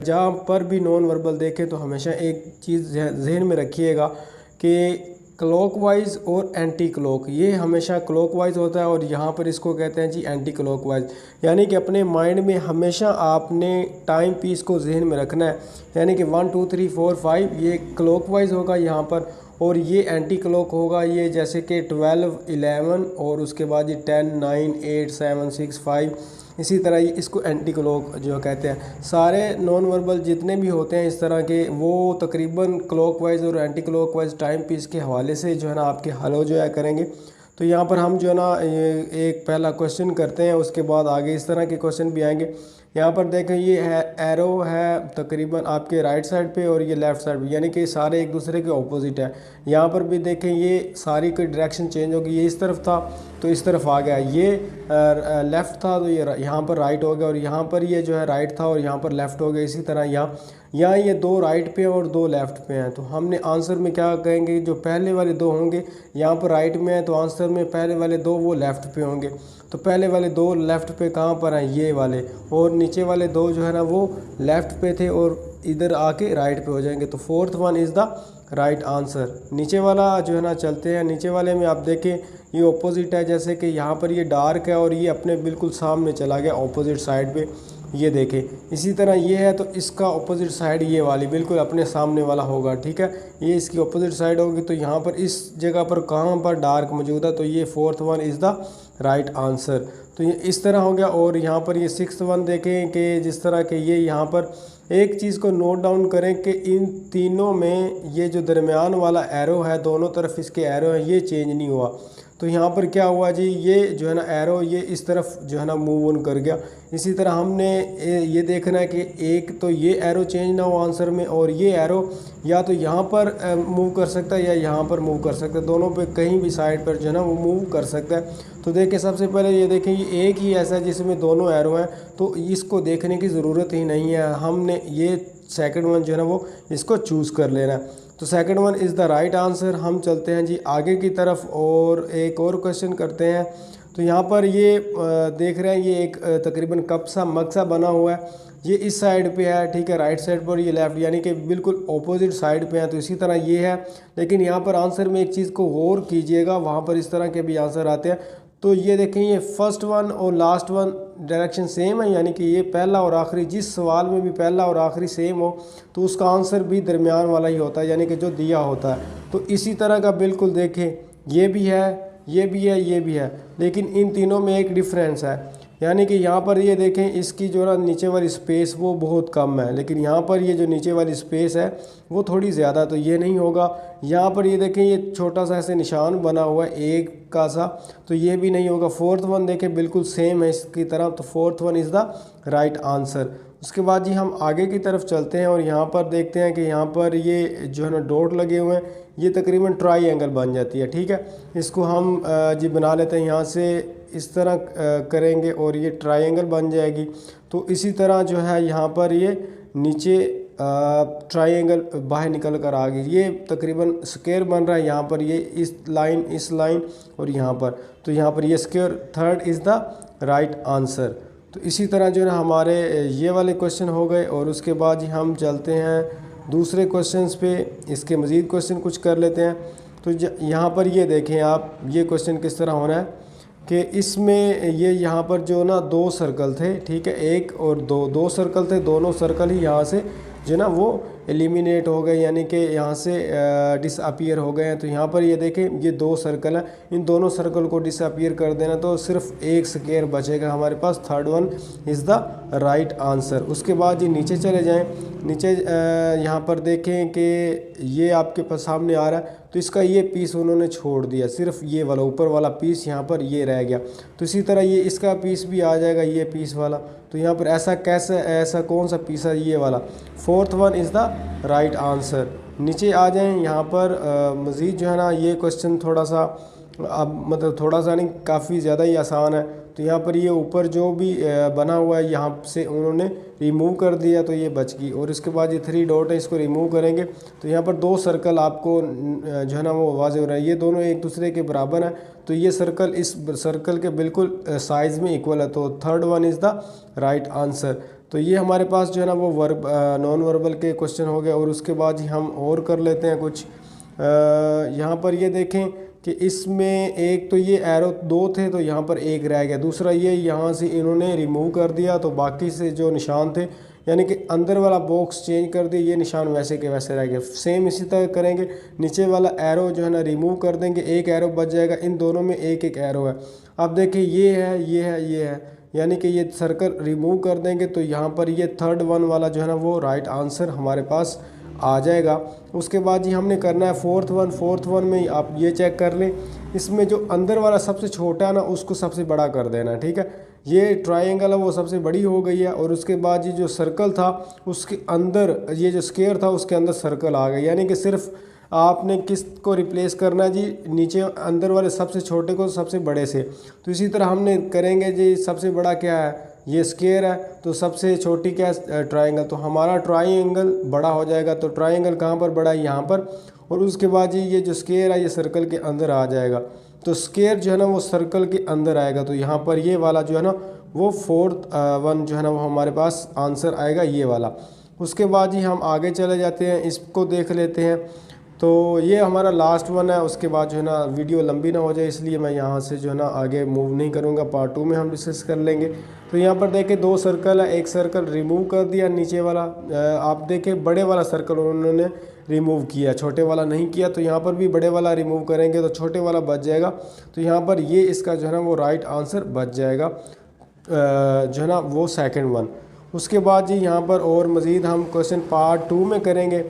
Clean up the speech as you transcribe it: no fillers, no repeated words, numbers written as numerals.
जहाँ पर भी नॉन वर्बल देखें तो हमेशा एक चीज़ जहन में रखिएगा कि क्लॉकवाइज और एंटी क्लॉक, ये हमेशा क्लॉकवाइज होता है और यहाँ पर इसको कहते हैं जी एंटी क्लॉकवाइज। यानी कि अपने माइंड में हमेशा आपने टाइम पीस को जहन में रखना है, यानी कि 1 2 3 4 5 ये क्लॉकवाइज होगा यहाँ पर, और ये एंटी क्लॉक होगा, ये जैसे कि 12 11 और उसके बाद ये 10 9 8 7 6 5, इसी तरह ये इसको एंटी क्लॉक जो कहते हैं। सारे नॉन वर्बल जितने भी होते हैं इस तरह के, वो तकरीबन क्लॉकवाइज और एंटी क्लॉकवाइज टाइम पीस के हवाले से जो है ना आपके हल हो जाया करेंगे। तो यहाँ पर हम जो है ना ये एक पहला क्वेश्चन करते हैं, उसके बाद आगे इस तरह के क्वेश्चन भी आएंगे। यहाँ पर देखें ये है एरो है तकरीबन आपके राइट साइड पे और ये लेफ़्ट साइड पे, यानी कि सारे एक दूसरे के ऑपोजिट है। यहाँ पर भी देखें ये सारी की डायरेक्शन चेंज होगी, ये इस तरफ था तो इस तरफ आ गया, ये लेफ़्ट था तो ये यहाँ पर राइट हो गया, और यहाँ पर ये जो है राइट था और यहाँ पर लेफ़्ट हो गया। इसी तरह यहाँ ये दो राइट पे और दो लेफ़्ट पे हैं, तो हमने आंसर में क्या कहेंगे, जो पहले वाले दो होंगे यहाँ पर राइट में है तो आंसर में पहले वाले दो वो लेफ़्ट पे होंगे। तो पहले वाले दो लेफ़्ट पे कहाँ पर हैं, ये वाले, और नीचे वाले दो जो है ना वो लेफ़्ट पे थे और इधर आके राइट पे हो जाएंगे। तो fourth one is the right answer. नीचे वाला जो है ना चलते हैं, नीचे वाले में आप देखें ये ऑपोजिट है, जैसे कि यहाँ पर ये डार्क है और ये अपने बिल्कुल सामने चला गया ऑपोजिट साइड पे, ये देखें। इसी तरह ये है तो इसका ऑपोजिट साइड ये वाली बिल्कुल अपने सामने वाला होगा, ठीक है, ये इसकी ऑपोजिट साइड होगी। तो यहाँ पर इस जगह पर कहाँ पर डार्क मौजूद है, तो ये fourth one is the right answer. तो ये इस तरह हो गया। और यहाँ पर ये सिक्स्थ वन देखें कि जिस तरह के ये यहाँ पर एक चीज़ को नोट डाउन करें कि इन तीनों में ये जो दरमियान वाला एरो है, दोनों तरफ इसके एरो है, ये चेंज नहीं हुआ। तो यहाँ पर क्या हुआ जी, ये जो है ना एरो ये इस तरफ जो है ना मूव ऑन कर गया। इसी तरह हमने ये देखना है कि एक तो ये एरो चेंज ना हो आंसर में, और ये एरो या तो यहाँ पर मूव कर सकता है या यहाँ पर मूव कर सकता है, दोनों पे कहीं भी साइड पर जो है ना वो मूव कर सकता है। तो देखिए सबसे पहले ये देखें ये एक ही ऐसा है जिसमें दोनों एरो हैं, तो इसको देखने की ज़रूरत ही नहीं है, हमने ये सेकंड वन जो है ना वो इसको चूज़ कर लेना है। तो second one is the right answer. हम चलते हैं जी आगे की तरफ और एक और क्वेश्चन करते हैं। तो यहाँ पर ये देख रहे हैं ये एक तकरीबन कप सा मग सा बना हुआ है, ये इस साइड पे है, ठीक है, राइट साइड पर, ये लेफ़्ट, यानी कि बिल्कुल ऑपोजिट साइड पे है। तो इसी तरह ये है, लेकिन यहाँ पर आंसर में एक चीज़ को गौर कीजिएगा, वहाँ पर इस तरह के भी आंसर आते हैं। तो ये देखें ये फर्स्ट वन और लास्ट वन डायरेक्शन सेम है, यानी कि ये पहला और आखिरी, जिस सवाल में भी पहला और आखिरी सेम हो तो उसका आंसर भी दरमियान वाला ही होता है, यानी कि जो दिया होता है। तो इसी तरह का बिल्कुल देखें ये भी है, ये भी है, ये भी है, लेकिन इन तीनों में एक डिफरेंस है, यानी कि यहाँ पर ये देखें इसकी जो ना नीचे वाली स्पेस वो बहुत कम है, लेकिन यहाँ पर ये जो नीचे वाली स्पेस है वो थोड़ी ज़्यादा, तो ये नहीं होगा। यहाँ पर ये देखें ये छोटा सा ऐसे निशान बना हुआ है एक का सा, तो ये भी नहीं होगा। फोर्थ वन देखें बिल्कुल सेम है इसकी तरह, तो fourth one is the right answer. उसके बाद जी हम आगे की तरफ चलते हैं और यहाँ पर देखते हैं कि यहाँ पर ये जो है ना डॉट लगे हुए हैं, ये तकरीबन ट्राई बन जाती है, ठीक है। इसको हम जी बना लेते हैं, यहाँ से इस तरह करेंगे और ये ट्रायंगल बन जाएगी। तो इसी तरह जो है यहाँ पर ये नीचे ट्रायंगल बाहर निकल कर आ गई, ये तकरीबन स्क्वायर बन रहा है। यहाँ पर ये इस लाइन और यहाँ पर, तो यहाँ पर ये square third is the right answer. तो इसी तरह जो है हमारे ये वाले क्वेश्चन हो गए। और उसके बाद हम चलते हैं दूसरे क्वेश्चंस पे, इसके मज़ीद क्वेश्चन कुछ कर लेते हैं। तो यहाँ पर ये देखें आप, ये क्वेश्चन किस तरह होना है कि इसमें ये यहाँ पर जो ना दो सर्कल थे, ठीक है, एक और दो सर्कल थे, दोनों सर्कल ही यहाँ से जो ना वो एलिमिनेट हो गए, यानी कि यहाँ से डिसअपीयर हो गए हैं। तो यहाँ पर ये देखें ये दो सर्कल हैं, इन दोनों सर्कल को डिसअपीयर कर देना तो सिर्फ एक स्क्वायर बचेगा हमारे पास, third one is the right answer. उसके बाद ये नीचे चले जाएं, नीचे यहाँ पर देखें कि ये आपके पास सामने आ रहा है, तो इसका ये पीस उन्होंने छोड़ दिया, सिर्फ ये वाला ऊपर वाला पीस यहाँ पर ये रह गया। तो इसी तरह ये इसका पीस भी आ जाएगा, ये पीस वाला। तो यहाँ पर ऐसा कौन सा पीस है, ये वाला, fourth one is the right answer. नीचे आ जाएं, यहाँ पर मज़ीद जो है ना ये क्वेश्चन थोड़ा सा अब मतलब थोड़ा सा नहीं काफ़ी ज़्यादा ही आसान है। तो यहाँ पर ये ऊपर जो भी बना हुआ है यहाँ से उन्होंने रिमूव कर दिया तो ये बच गई। और इसके बाद ये 3 डॉट है, इसको रिमूव करेंगे तो यहाँ पर 2 सर्कल आपको जो है ना वो वाज़ेह हो रहा है, ये दोनों एक दूसरे के बराबर हैं। तो ये सर्कल इस सर्कल के बिल्कुल साइज़ में इक्वल है, तो third one is the right answer. तो ये हमारे पास जो है ना वो नॉन वर्बल के क्वेश्चन हो गए। और उसके बाद ही हम और कर लेते हैं कुछ। यहाँ पर ये देखें कि इसमें एक तो ये एरो 2 थे तो यहाँ पर एक रह गया, दूसरा ये यहाँ से इन्होंने रिमूव कर दिया तो बाकी से जो निशान थे यानी कि अंदर वाला बॉक्स चेंज कर दिया, ये निशान वैसे के वैसे रह गए। सेम इसी तरह करेंगे, नीचे वाला एरो जो है ना रिमूव कर देंगे, एक एरो बच जाएगा, इन दोनों में एक एक एरो है। अब देखिए ये है, ये है, ये है, यानी कि ये सर्कल रिमूव कर देंगे तो यहाँ पर ये थर्ड वन वाला जो है ना वो राइट आंसर हमारे पास आ जाएगा। उसके बाद ही हमने करना है फोर्थ वन में आप ये चेक कर लें, इसमें जो अंदर वाला सबसे छोटा है ना उसको सबसे बड़ा कर देना है, ठीक है। ये ट्रायंगल है वो सबसे बड़ी हो गई है। और उसके बाद ये जो सर्कल था उसके अंदर, ये जो स्क्वायर था उसके अंदर सर्कल आ गया, यानी कि सिर्फ आपने किस को रिप्लेस करना है जी, नीचे अंदर वाले सबसे छोटे को सबसे बड़े से। तो इसी तरह हमने करेंगे जी, सबसे बड़ा क्या है, ये स्क्वायर है, तो सबसे छोटी क्या है, ट्रायंगल। तो हमारा ट्रायंगल बड़ा हो जाएगा, तो ट्रायंगल कहाँ पर बड़ा है, यहाँ पर। और उसके बाद ये जो स्क्वायर है ये सर्कल के अंदर आ जाएगा, तो स्क्वायर जो है ना वो सर्कल के अंदर आएगा। तो यहाँ पर ये वाला जो है ना वो फोर्थ वन जो है ना वो हमारे पास आंसर आएगा, ये वाला। उसके बाद ही हम आगे चले जाते हैं, इसको देख लेते हैं। तो ये हमारा लास्ट वन है। उसके बाद जो है ना वीडियो लंबी ना हो जाए इसलिए मैं यहाँ से जो है ना आगे मूव नहीं करूँगा, पार्ट 2 में हम डिस्कस कर लेंगे। तो यहाँ पर देखें 2 सर्कल है, एक सर्कल रिमूव कर दिया नीचे वाला, आप देखें बड़े वाला सर्कल उन्होंने रिमूव किया, छोटे वाला नहीं किया। तो यहाँ पर भी बड़े वाला रिमूव करेंगे तो छोटे वाला बच जाएगा। तो यहाँ पर ये इसका जो है ना वो राइट आंसर बच जाएगा, जो है ना वो सेकंड वन। उसके बाद जी यहाँ पर और मज़ीद हम क्वेश्चन पार्ट 2 में करेंगे।